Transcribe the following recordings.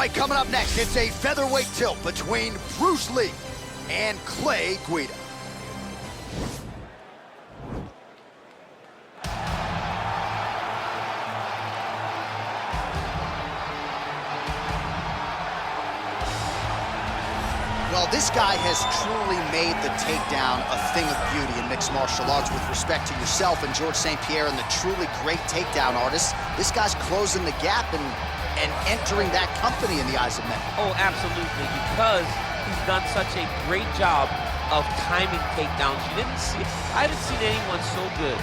fight coming up next. It's a featherweight tilt between Bruce Lee and Clay Guida. Well, this guy has truly made the takedown a thing of beauty in mixed martial arts with respect to yourself and George St. Pierre and the truly great takedown artists. This guy's closing the gap and entering that company in the eyes of men. Oh, absolutely, because he's done such a great job of timing takedowns. I haven't seen anyone so good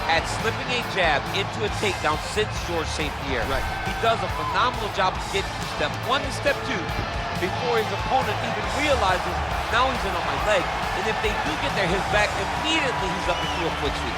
at slipping a jab into a takedown since George St. Pierre. Right. He does a phenomenal job of getting to step one and step two before his opponent even realizes, now he's in on my leg. And if they do get there, his back, immediately he's up into a foot sweep,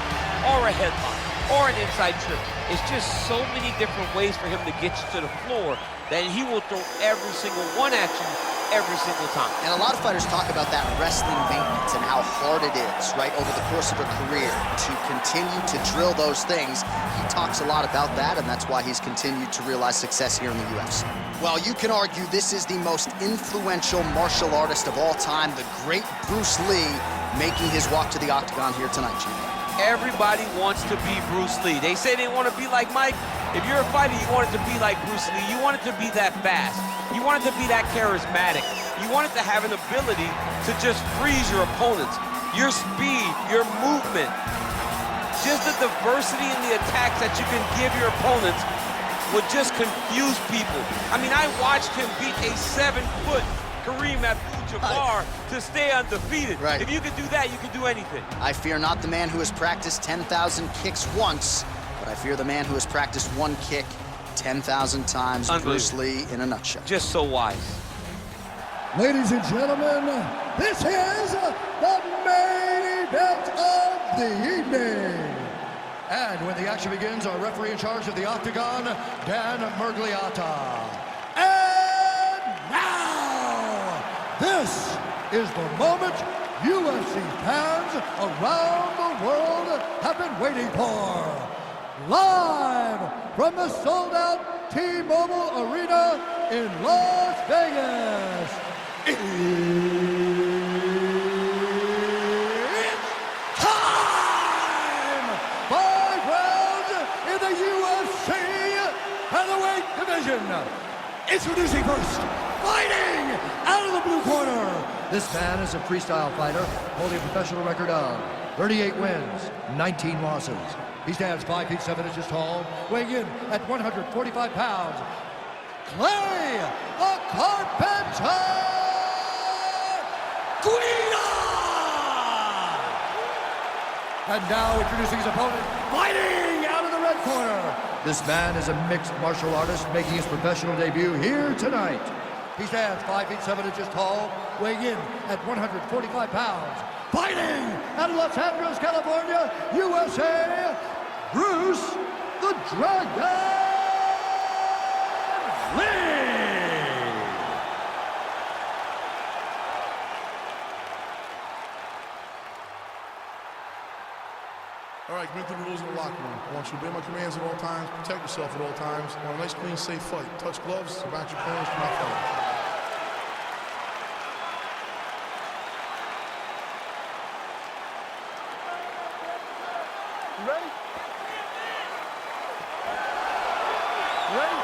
or a headlock, or an inside trip. It's just so many different ways for him to get you to the floor that he will throw every single one at you every single time. And a lot of fighters talk about that wrestling maintenance and how hard it is, right, over the course of a career to continue to drill those things. He talks a lot about that, and that's why he's continued to realize success here in the UFC. Well, you can argue this is the most influential martial artist of all time, the great Bruce Lee, making his walk to the octagon here tonight, Chief. Everybody wants to be Bruce Lee. They say they want to be like Mike. If you're a fighter, you want it to be like Bruce Lee. You want it to be that fast. You want it to be that charismatic. You want it to have an ability to just freeze your opponents. Your speed, your movement, just the diversity in the attacks that you can give your opponents would just confuse people. I mean, I watched him beat a 7-foot Kareem Abdul-Jabbar to stay undefeated. Right. If you could do that, you could do anything. I fear not the man who has practiced 10,000 kicks once, but I fear the man who has practiced one kick 10,000 times. Bruce Lee in a nutshell. Just so wise. Ladies and gentlemen, this is the main event of the evening. And when the action begins, our referee in charge of the octagon, Dan Murgliata. And now, this is the moment UFC fans around the world have been waiting for. Live from the sold-out T-Mobile Arena in Las Vegas, it's time! 5 rounds in the UFC featherweight division. Introducing first, fighting out of the blue corner. This man is a freestyle fighter, holding a professional record of 38 wins, 19 losses. He stands 5 feet 7 inches tall, weighing in at 145 pounds. Clay, the Carpenter Guida! And now introducing his opponent, fighting out of the red corner. This man is a mixed martial artist making his professional debut here tonight. He stands 5 feet 7 inches tall, weighing in at 145 pounds. Fighting out of Los Angeles, California, USA, Bruce the Dragon Lee! All right, commit to the rules in the locker room. I want you to obey my commands at all times, protect yourself at all times. I want a nice, clean, safe fight. Touch gloves, back your corners, come out fighting. You ready? You ready?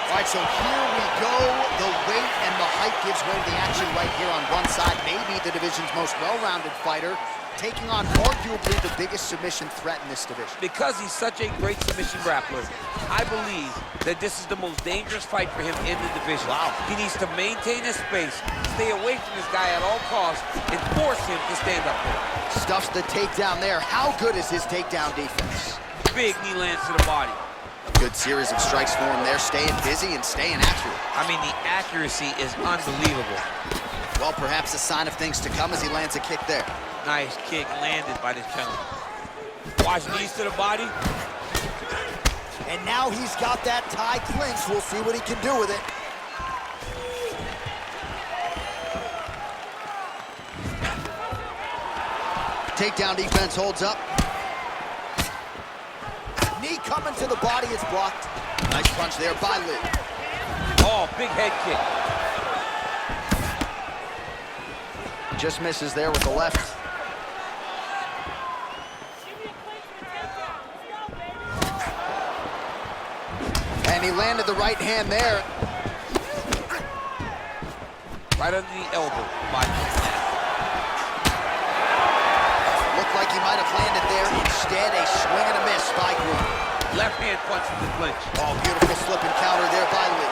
All right, so here we go. The weight and the height gives way to the action right here on one side. Maybe the division's most well-rounded fighter, taking on arguably the biggest submission threat in this division. Because he's such a great submission grappler, I believe that this is the most dangerous fight for him in the division. Wow. He needs to maintain his space, stay away from this guy at all costs, and force him to stand up there. Stuffs the takedown there. How good is his takedown defense? Big knee lands to the body. Good series of strikes for him there, staying busy and staying accurate. I mean, the accuracy is unbelievable. Well, perhaps a sign of things to come as he lands a kick there. Nice kick landed by this penalty. Watch knees to the body. And now he's got that tie clinch. We'll see what he can do with it. Takedown defense holds up. Knee coming to the body, it's blocked. Nice punch there by Lee. Oh, big head kick. Just misses there with the left. And he landed the right hand there. Right under the elbow by Lee. Looked like he might have landed there. Instead, a swing and a miss by Guida. Left hand punch from the clinch. Oh, beautiful slip and counter there by Lee.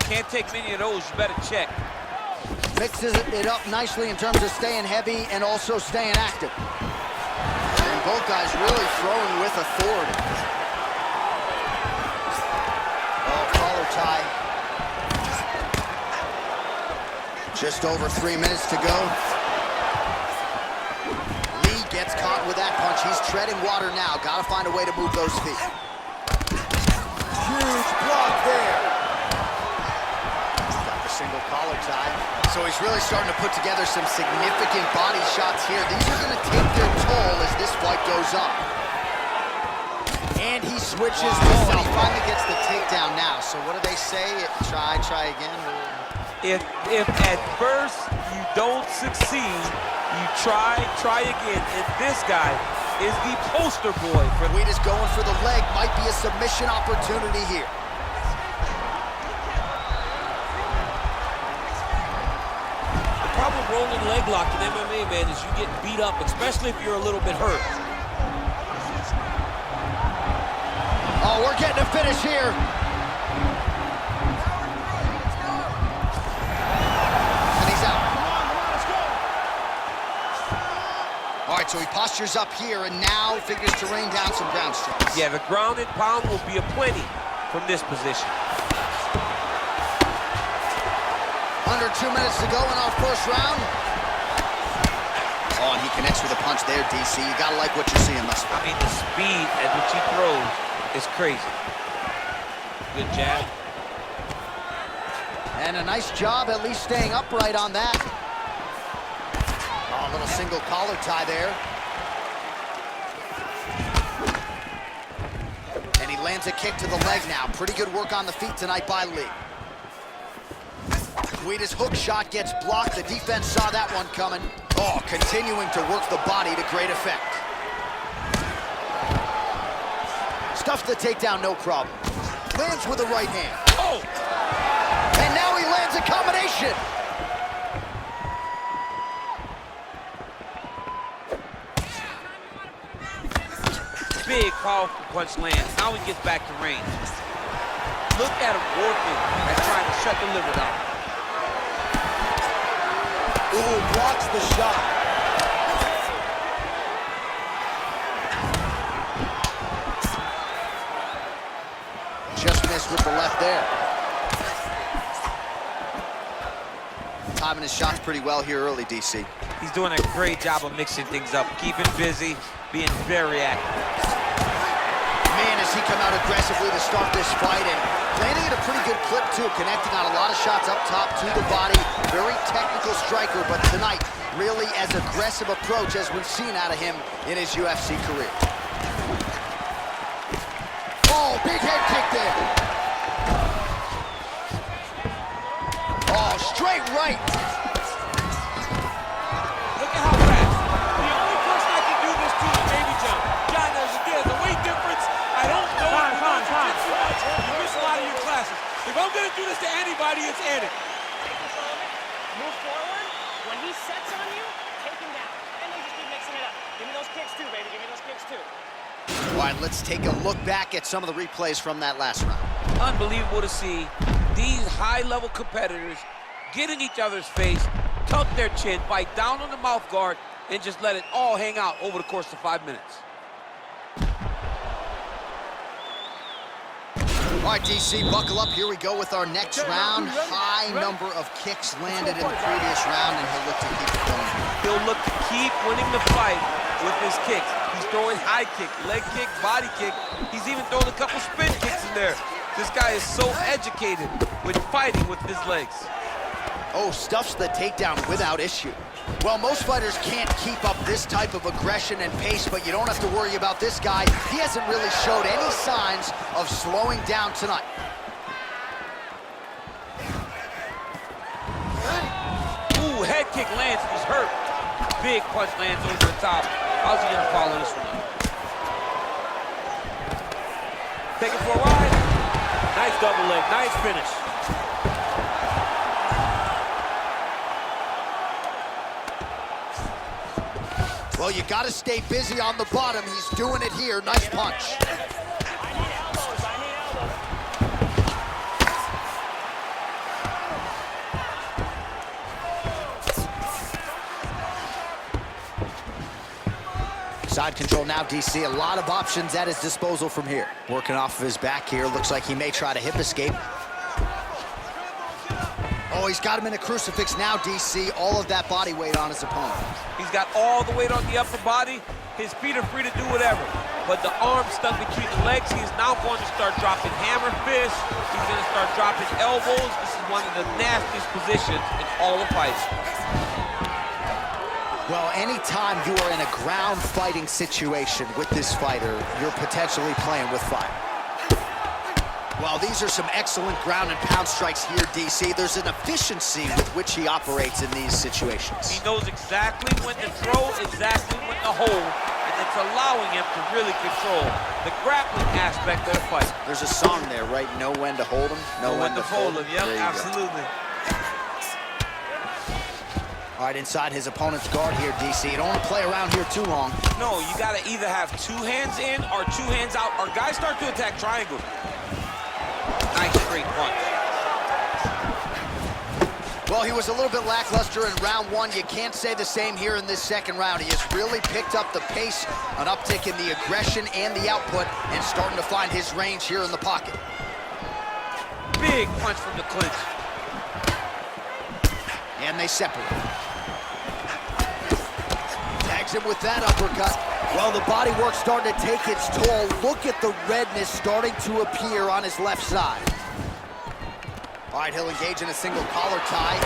Can't take many of those, you better check. Mixes it up nicely in terms of staying heavy and also staying active. And both guys really throwing with authority. Oh, collar tie. Just over 3 minutes to go. Lee gets caught with that punch. He's treading water now. Gotta find a way to move those feet. Huge block there. Got the single collar tie. So he's really starting to put together some significant body shots here. These are gonna take their toll as this fight goes on. And he switches and he finally gets the takedown now. So what do they say? Try again? If at first you don't succeed, you try again. And this guy is the poster boy for Guida's going for the leg. Might be a submission opportunity here. The problem rolling leg lock in MMA, man, is you get beat up, especially if you're a little bit hurt. Oh, we're getting a finish here. All right, so he postures up here and now figures to rain down some ground strikes. Yeah, the ground and pound will be aplenty from this position. Under 2 minutes to go in our first round. Oh, and he connects with a punch there, DC. You gotta like what you're seeing thus far. I mean, the speed at which he throws is crazy. Good jab. And a nice job at least staying upright on that. Oh, a little single collar tie there. And he lands a kick to the leg now. Pretty good work on the feet tonight by Lee. Guida's hook shot gets blocked. The defense saw that one coming. Oh, continuing to work the body to great effect. Stuffs the takedown, no problem. Lands with the right hand. Oh! And now he lands a combination. Big, powerful punch lands. Now he gets back to range. Look at him working and trying to shut the liver down. Ooh, blocks the shot. Just missed with the left there. Timing his shots pretty well here early, DC. He's doing a great job of mixing things up, keeping busy, being very active. Man, has he come out aggressively to start this fight and landing at a pretty good clip too, connecting on a lot of shots up top to the body. Very technical striker, but tonight, really as aggressive approach as we've seen out of him in his UFC career. Oh, big head kick there. Oh, straight right. Look at how fast. The only person I can do this to is baby jump. John, there's a weight difference. I don't know. Time. You miss a lot of your classes. If I'm going to do this to anybody, it's Eddie. Move forward. When he sets on you, take him down. And then just keep mixing it up. Give me those kicks too, baby. Give me those kicks too. All right, let's take a look back at some of the replays from that last round. Unbelievable to see these high-level competitors get in each other's face, tuck their chin, bite down on the mouth guard, and just let it all hang out over the course of 5 minutes. All right, DC, buckle up. Here we go with our next round. High number of kicks landed in the previous round, and he'll look to keep it going. He'll look to keep winning the fight with his kicks. He's throwing high kick, leg kick, body kick. He's even throwing a couple spin kicks in there. This guy is so educated with fighting with his legs. Oh, stuffs the takedown without issue. Well, most fighters can't keep up this type of aggression and pace, but you don't have to worry about this guy. He hasn't really showed any signs of slowing down tonight. Ooh, head kick lands, he's hurt. Big punch lands over the top. How's he gonna follow this one up? Take it for a ride. Nice double leg, nice finish. Well, you got to stay busy on the bottom. He's doing it here. Nice punch. I need elbows, I need elbows. Side control now, DC. A lot of options at his disposal from here. Working off of his back here. Looks like he may try to hip escape. Oh, he's got him in a crucifix now, DC. All of that body weight on his opponent. He's got all the weight on the upper body. His feet are free to do whatever. But the arm stuck between the legs, he's now going to start dropping hammer fists. He's going to start dropping elbows. This is one of the nastiest positions in all of fighting. Well, anytime you are in a ground fighting situation with this fighter, you're potentially playing with fire. Well, these are some excellent ground and pound strikes here, DC. There's an efficiency with which he operates in these situations. He knows exactly when to throw, exactly when to hold, and it's allowing him to really control the grappling aspect of the fight. There's a song there, right? Know when to hold him, know when to fold him. Yep, There you go. absolutely. All right, inside his opponent's guard here, DC. You don't want to play around here too long. No, you got to either have two hands in or two hands out, or guys start to attack triangle. Nice straight punch. Well, he was a little bit lackluster in round one. You can't say the same here in this second round. He has really picked up the pace, an uptick in the aggression and the output, and starting to find his range here in the pocket. Big punch from the clinch. And they separate. Tags him with that uppercut. Well, the body work's starting to take its toll. Look at the redness starting to appear on his left side. All right, he'll engage in a single collar tie.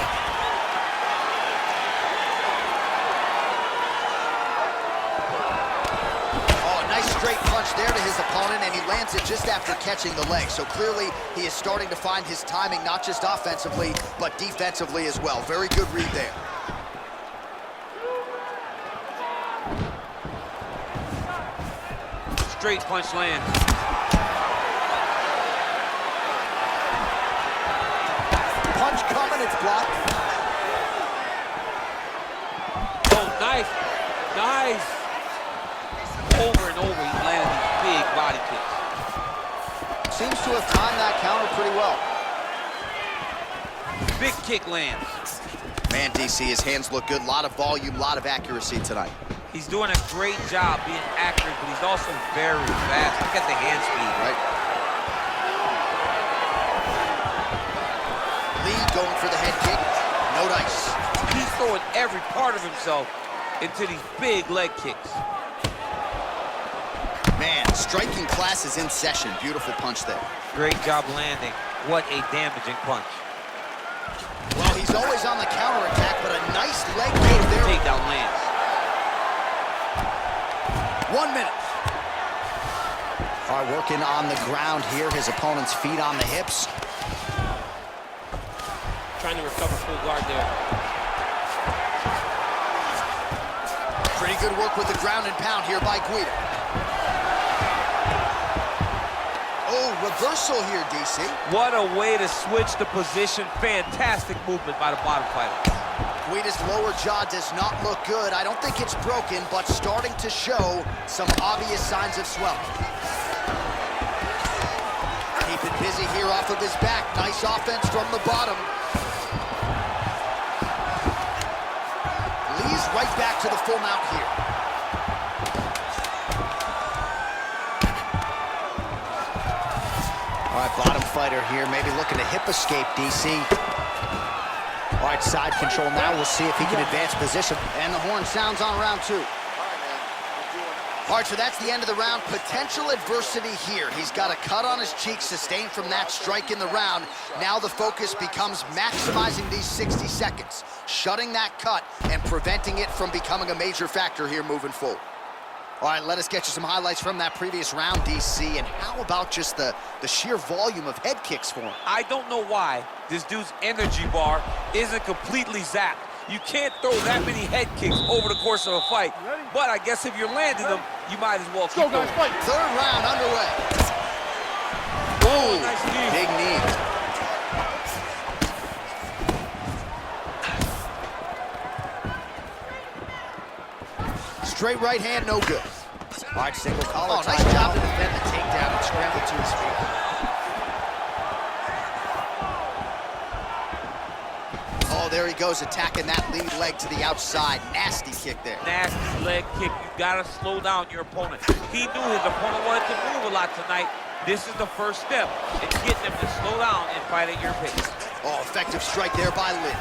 Oh, a nice straight punch there to his opponent, and he lands it just after catching the leg. So clearly, he is starting to find his timing, not just offensively, but defensively as well. Very good read there. Straight punch land. Punch coming, it's blocked. Oh, nice. Nice. Over and over, he's landing these big body kicks. Seems to have timed that counter pretty well. Big kick lands. Man, DC, his hands look good. A lot of volume, a lot of accuracy tonight. He's doing a great job being accurate, but he's also very fast. Look at the hand speed. Right. Lee going for the head kick. No dice. He's throwing every part of himself into these big leg kicks. Man, striking class is in session. Beautiful punch there. Great job landing. What a damaging punch. Well, he's always on the counterattack, but a nice leg kick there. Takedown lands. 1 minute. All right, working on the ground here. His opponent's feet on the hips. Trying to recover full guard there. Pretty good work with the ground and pound here by Guida. Oh, reversal here, DC. What a way to switch the position. Fantastic movement by the bottom fighter. Guida's lower jaw does not look good. I don't think it's broken, but starting to show some obvious signs of swelling. Keeping busy here off of his back. Nice offense from the bottom. Lee's right back to the full mount here. All right, bottom fighter here, maybe looking to hip escape, DC. All right, side control now. We'll see if he can advance position. And the horn sounds on round two. All right, man. All right, so that's the end of the round. Potential adversity here. He's got a cut on his cheek sustained from that strike in the round. Now the focus becomes maximizing these 60 seconds, shutting that cut and preventing it from becoming a major factor here moving forward. All right, let us get you some highlights from that previous round, DC. And how about just the sheer volume of head kicks for him? I don't know why this dude's energy bar isn't completely zapped. You can't throw that many head kicks over the course of a fight. But I guess if you're landing them, you might as well keep going. Third round underway. Oh, nice knee. Big knee. Straight right hand, no good. All right, single collar. Nice job to defend the takedown and scramble to his feet. Oh, there he goes, attacking that lead leg to the outside. Nasty kick there. Nasty leg kick. You gotta slow down your opponent. He knew his opponent wanted to move a lot tonight. This is the first step in getting him to slow down and fight at your pace. Oh, effective strike there by Lee.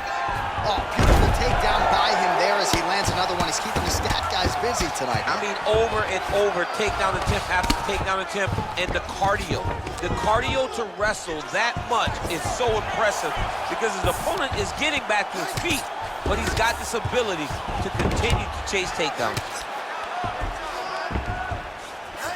Oh, beautiful takedown by him there as he lands another one. He's keeping the stat guys busy tonight. I mean, over and over, takedown attempt after takedown attempt, and the cardio. The cardio to wrestle that much is so impressive because his opponent is getting back to his feet, but he's got this ability to continue to chase takedowns.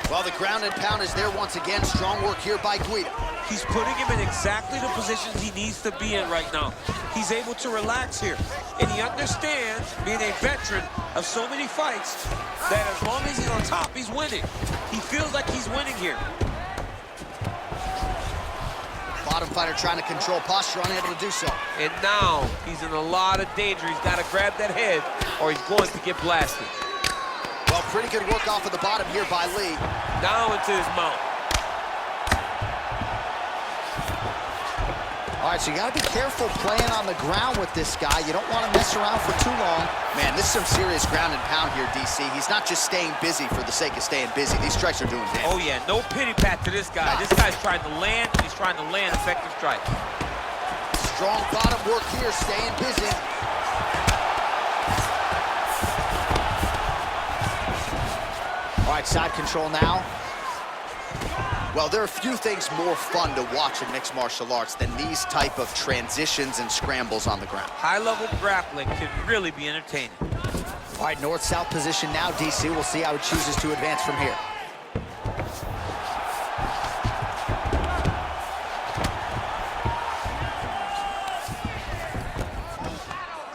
Well, the ground and pound is there once again. Strong work here by Guida. He's putting him in exactly the positions he needs to be in right now. He's able to relax here, and he understands, being a veteran of so many fights, that as long as he's on top, he's winning. He feels like he's winning here. Bottom fighter trying to control posture, unable to do so. And now he's in a lot of danger. He's got to grab that head, or he's going to get blasted. Well, pretty good work off of the bottom here by Lee. Down into his mount. All right, so you got to be careful playing on the ground with this guy. You don't want to mess around for too long. Man, this is some serious ground and pound here, DC. He's not just staying busy for the sake of staying busy. These strikes are doing damage. Oh, yeah, no pity pat to this guy. This guy's trying to land, and he's trying to land effective strikes. Strong bottom work here, staying busy. All right, side control now. Well, there are few things more fun to watch in mixed martial arts than these type of transitions and scrambles on the ground. High-level grappling can really be entertaining. All right, north-south position now, DC. We'll see how he chooses to advance from here.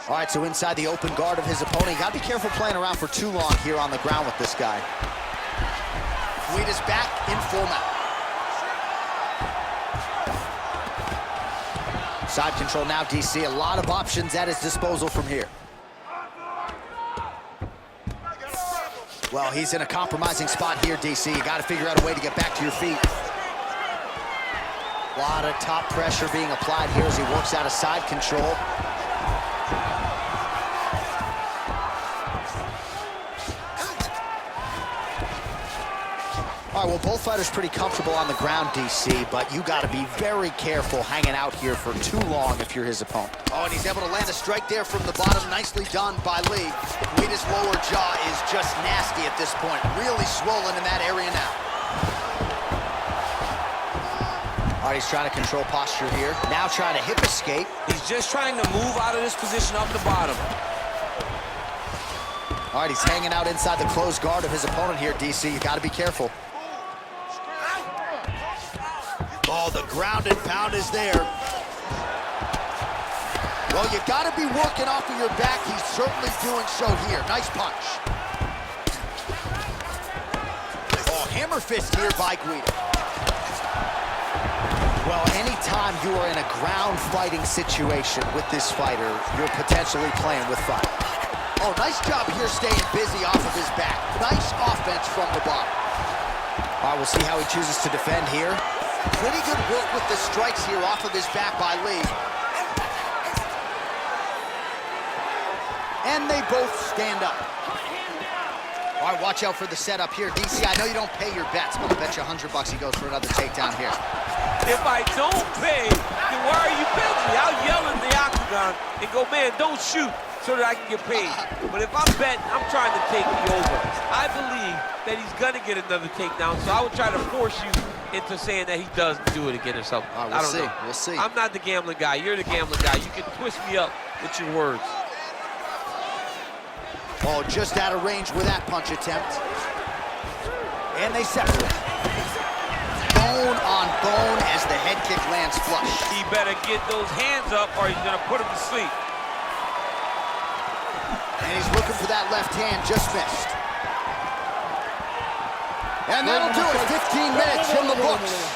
All right, so inside the open guard of his opponent. You got to be careful playing around for too long here on the ground with this guy. Guida's back in full mount. Side control now, DC. A lot of options at his disposal from here. Well, he's in a compromising spot here, DC. You got to figure out a way to get back to your feet. A lot of top pressure being applied here as he works out of side control. All right, well, both fighters pretty comfortable on the ground, DC, but you got to be very careful hanging out here for too long if you're his opponent. Oh, and he's able to land a strike there from the bottom. Nicely done by Lee. Guida's lower jaw is just nasty at this point. Really swollen in that area now. All right, he's trying to control posture here. Now trying to hip escape. He's just trying to move out of this position off the bottom. All right, he's hanging out inside the closed guard of his opponent here, DC. You got to be careful. Oh, the ground and pound is there. Well, you got to be working off of your back. He's certainly doing so here. Nice punch. Oh, hammer fist here by Guida. Well, anytime you are in a ground fighting situation with this fighter, you're potentially playing with fire. Oh, nice job here staying busy off of his back. Nice offense from the bottom. All right, we'll see how he chooses to defend here. Pretty good work with the strikes here off of his back by Lee. And they both stand up. All right, watch out for the setup here. DC, I know you don't pay your bets, but I'll bet you $100 he goes for another takedown here. If I don't pay, then why are you betting me? I'll yell in the octagon and go, man, don't shoot. so that I can get paid. But if I'm betting, I'm trying to take the over. I believe that he's gonna get another takedown, so I would try to force you into saying that he does do it again or something. All right, I don't know. We'll see. I'm not the gambling guy. You're the gambling guy. You can twist me up with your words. Oh, just out of range with that punch attempt. And they separate. Bone on bone as the head kick lands flush. He better get those hands up or he's gonna put him to sleep. And he's looking for that left hand, just missed. And that'll do it, 15 minutes in the books.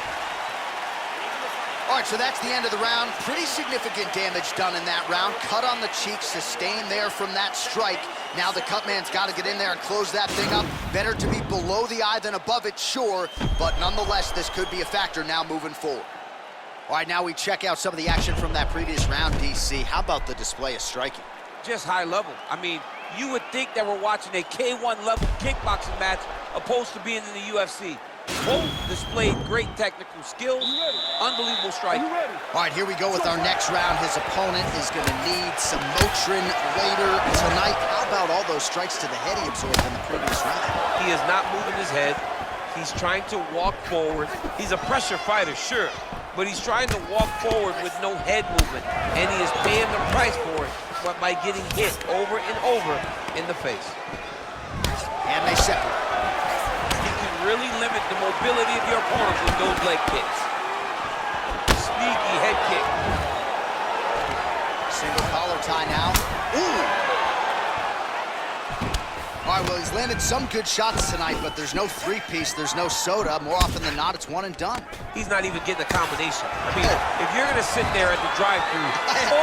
All right, so that's the end of the round. Pretty significant damage done in that round. Cut on the cheek, sustained there from that strike. Now the cut man's got to get in there and close that thing up. Better to be below the eye than above it, sure. But nonetheless, this could be a factor now moving forward. All right, now we check out some of the action from that previous round, DC. How about the display of striking? Just high level. I mean, you would think that we're watching a K1 level kickboxing match opposed to being in the UFC. Both displayed great technical skills, unbelievable striking. All right, here we go with our next round. His opponent is going to need some Motrin later tonight. How about all those strikes to the head he absorbed in the previous round? He is not moving his head. He's trying to walk forward. He's a pressure fighter, sure, but he's trying to walk forward with no head movement, and he is paying the price for it by getting hit over and over in the face. And they separate. Really limit the mobility of your opponent with those leg kicks. Sneaky head kick. Single collar tie now. Ooh! All right, well, he's landed some good shots tonight, but there's no three-piece, there's no soda. More often than not, it's one and done. He's not even getting a combination. I mean, if you're gonna sit there at the drive-thru,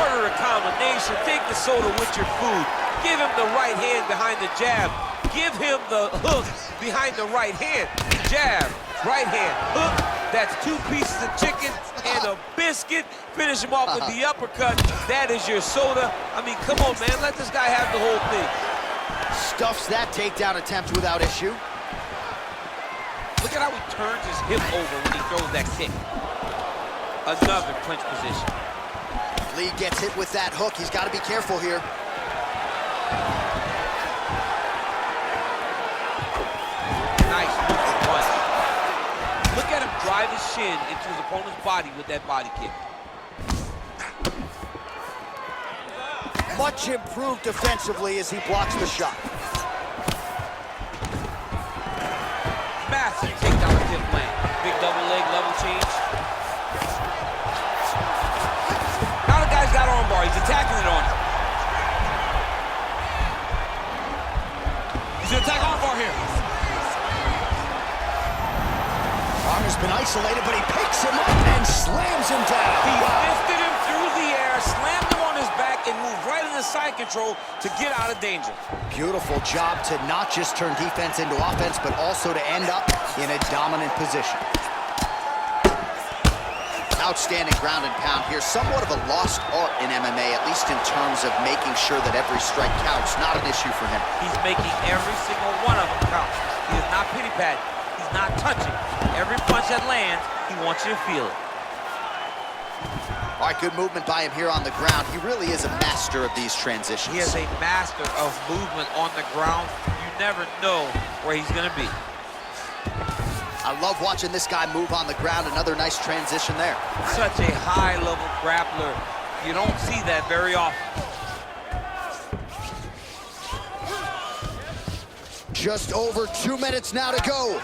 order a combination, take the soda with your food, give him the right hand behind the jab, give him the hook behind the right hand. Jab, right hand, hook. That's 2 pieces of chicken and a biscuit. Finish him off with the uppercut. That is your soda. I mean, come on, man. Let this guy have the whole thing. Stuffs that takedown attempt without issue. Look at how he turns his hip over when he throws that kick. Another clinch position. Lee gets hit with that hook. He's got to be careful here. Nice punch. Look at him drive his shin into his opponent's body with that body kick. Much improved defensively as he blocks the shot. Massive takedown tip land. Big double leg level change. Now the guy's got armbar. He's attacking it on him. He's gonna attack armbar here. Arm has been isolated, but he picks him up and slams him down. He lifted him through the air, slammed him on his back, and moved right into side control to get out of danger. Beautiful job to not just turn defense into offense, but also to end up in a dominant position. Outstanding ground and pound here. Somewhat of a lost art in MMA, at least in terms of making sure that every strike counts. Not an issue for him. He's making every single one of them count. He is not pity-patting. He's not touching. Every punch that lands, he wants you to feel it. All right, good movement by him here on the ground. He really is a master of these transitions. He is a master of movement on the ground. You never know where he's going to be. I love watching this guy move on the ground. Another nice transition there. Such a high-level grappler. You don't see that very often. Just over 2 minutes now to go.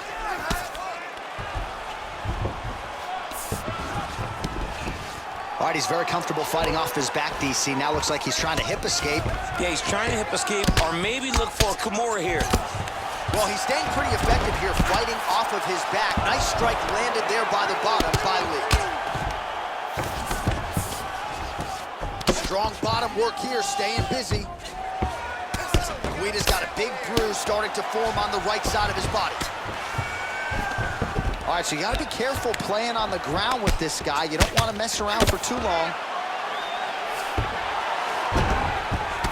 All right, he's very comfortable fighting off his back, DC. Now looks like he's trying to hip escape. Yeah, he's trying to hip escape or maybe look for a Kimura here. Well, he's staying pretty effective here, fighting off of his back. Nice strike landed there by the bottom by Lee. Strong bottom work here, staying busy. Guida's got a big bruise starting to form on the right side of his body. All right, so you got to be careful playing on the ground with this guy. You don't want to mess around for too long.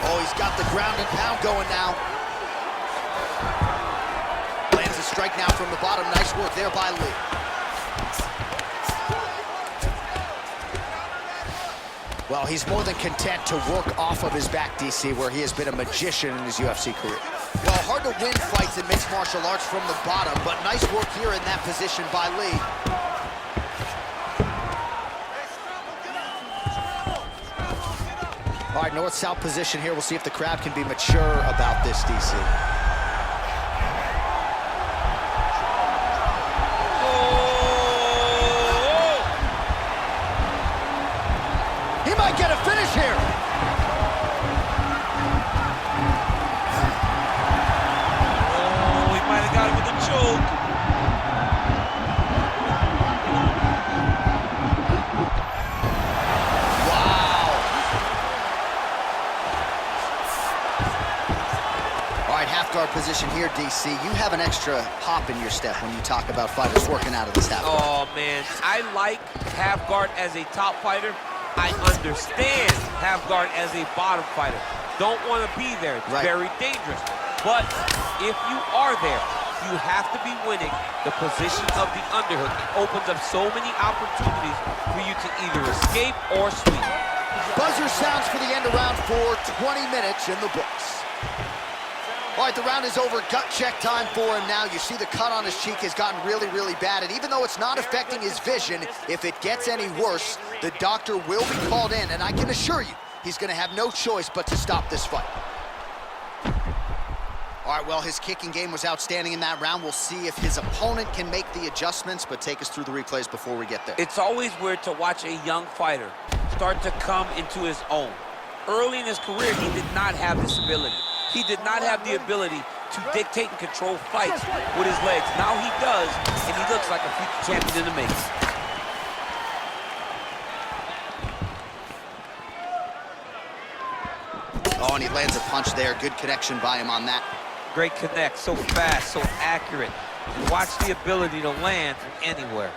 Oh, he's got the ground and pound going now. Lands a strike now from the bottom. Nice work there by Lee. Well, he's more than content to work off of his back, DC, where he has been a magician in his UFC career. Well, hard to win fights in mixed martial arts from the bottom, but nice work here in that position by Lee. All right, north-south position here. We'll see if the crowd can be mature about this, DC. He might get a finish here. Oh, he might have got him with a choke. Wow. All right, half guard position here, DC. You have an extra hop in your step when you talk about fighters working out of this half guard. Oh, man. I like half guard as a top fighter. I understand half guard as a bottom fighter. Don't want to be there. It's very dangerous. But if you are there, you have to be winning the position of the underhook. It opens up so many opportunities for you to either escape or sweep. Buzzer sounds for the end of round 4, 20 minutes in the books. All right, the round is over. Gut check time for him now. You see the cut on his cheek has gotten really, really bad. And even though it's not affecting his vision, if it gets any worse, the doctor will be called in. And I can assure you, he's going to have no choice but to stop this fight. All right, well, his kicking game was outstanding in that round. We'll see if his opponent can make the adjustments, but take us through the replays before we get there. It's always weird to watch a young fighter start to come into his own. Early in his career, he did not have this ability. He did not have the ability to dictate and control fights with his legs. Now he does, and he looks like a future champion in the making. Oh, and he lands a punch there. Good connection by him on that. Great connect, so fast, so accurate. And watch the ability to land from anywhere.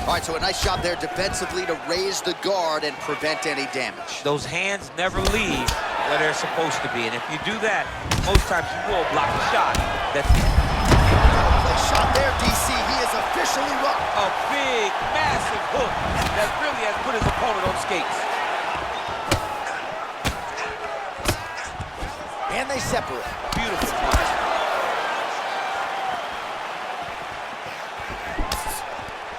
All right, so a nice job there defensively to raise the guard and prevent any damage. Those hands never leave where they're supposed to be, and if you do that, most times you will block a shot. That's Play shot there, DC. He is officially rocked. a big, massive hook that really has put his opponent on skates. And they separate. Beautiful punch.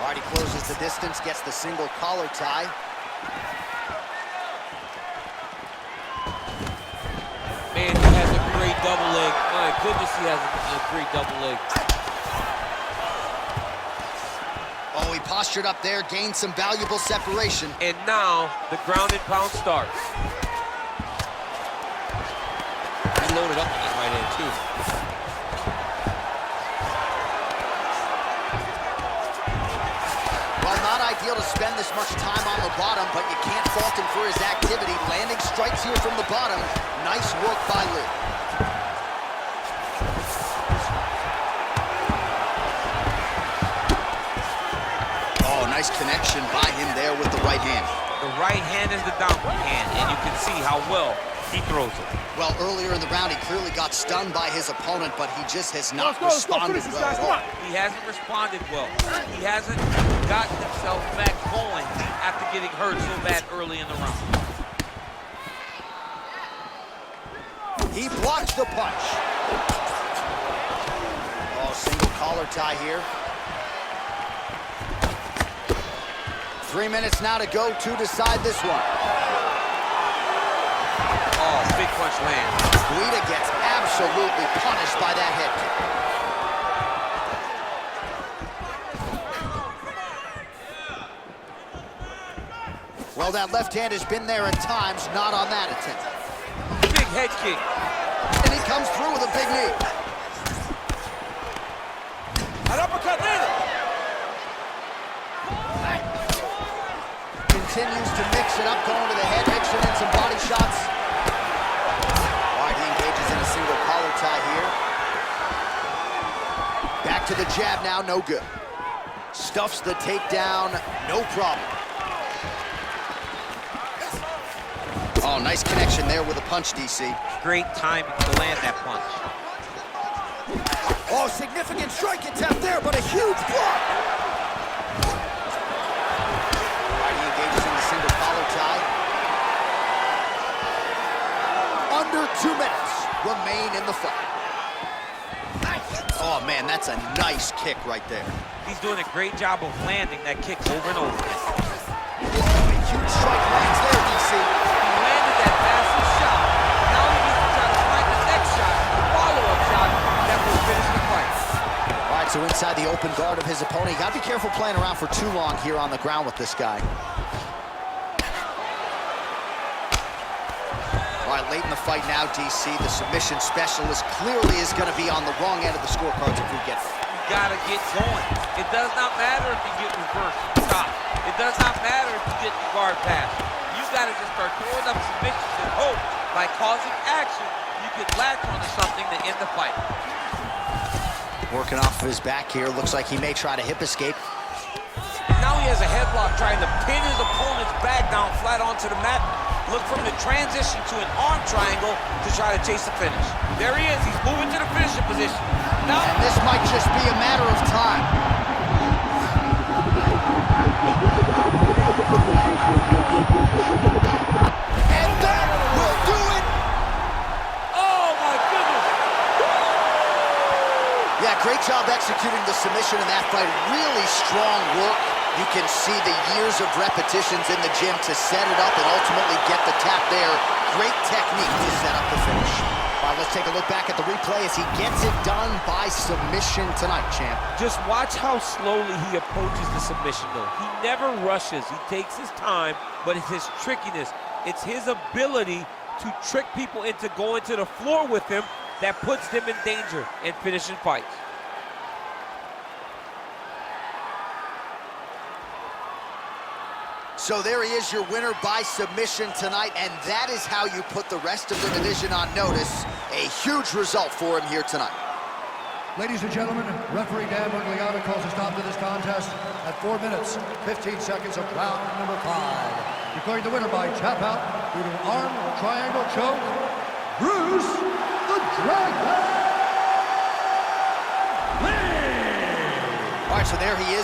All right, he closes the distance, gets the single collar tie. Man, he has a great double leg. My goodness, he has a great double leg. Oh, he postured up there, gained some valuable separation. And now, the ground and pound starts. He loaded up on that right hand, too. Well, not ideal to spend this much time on the bottom, but you can't fault him for his activity. Landing strikes here from the bottom. Nice work by Lee. Oh, nice connection by him there with the right hand. The right hand is the dominant hand, and you can see how well he throws it. Well, earlier in the round, he clearly got stunned by his opponent, but he just has not responded well at all. He hasn't responded well. He hasn't gotten himself back going after getting hurt so bad early in the round. He blocks the punch. Oh, single collar tie here. 3 minutes now to go to decide this one. Oh, big punch lands. Guida gets absolutely punished by that head kick. Well, that left hand has been there at times, not on that attempt. Big head kick. And he comes through with a big knee. An uppercut later. Continues to mix it up, going to the head, mixing in some body shots. All right, he engages in a single collar tie here. Back to the jab now, no good. Stuffs the takedown, no problem. Oh, nice connection there with a punch, DC. Great timing to land that punch. Oh, significant strike attempt there, but a huge block. All right, he engages in the single collar tie in the fight. Oh, man, that's a nice kick right there. He's doing a great job of landing that kick over and over. Huge strike lands there, DC. He landed that massive shot. Now he needs to try to find the next shot, the follow-up shot that will finish the fight. All right, so inside the open guard of his opponent. You gotta be careful playing around for too long here on the ground with this guy. All right, late in the fight now, DC, the submission specialist clearly is gonna be on the wrong end of the scorecards if we get it. You gotta get going. It does not matter if you get reversed, stop. It does not matter if you get the guard pass. You gotta just start throwing up submissions and hope by causing action, you could latch onto something to end the fight. Working off of his back here. Looks like he may try to hip escape. Now he has a headlock trying to pin his opponent's back down flat onto the mat. Look from the transition to an arm triangle to try to chase the finish. There he is. He's moving to the finishing position. Now, And this might just be a matter of time. And that will do it. Oh, my goodness. Yeah, great job executing the submission in that fight. Really strong work. You can see the years of repetitions in the gym to set it up and ultimately get the tap there. Great technique to set up the finish. All right, let's take a look back at the replay as he gets it done by submission tonight, champ. just watch how slowly he approaches the submission, though. He never rushes. He takes his time, but it's his trickiness. It's his ability to trick people into going to the floor with him that puts them in danger and finishing fights. So there he is, your winner by submission tonight, and that is how you put the rest of the division on notice. A huge result for him here tonight. Ladies and gentlemen, referee Dan Guida calls a stop to this contest at 4 minutes, 15 seconds of round number 5. Declaring the winner by tap out due to arm triangle choke, Bruce the Dragon Lee! All right, so there he is.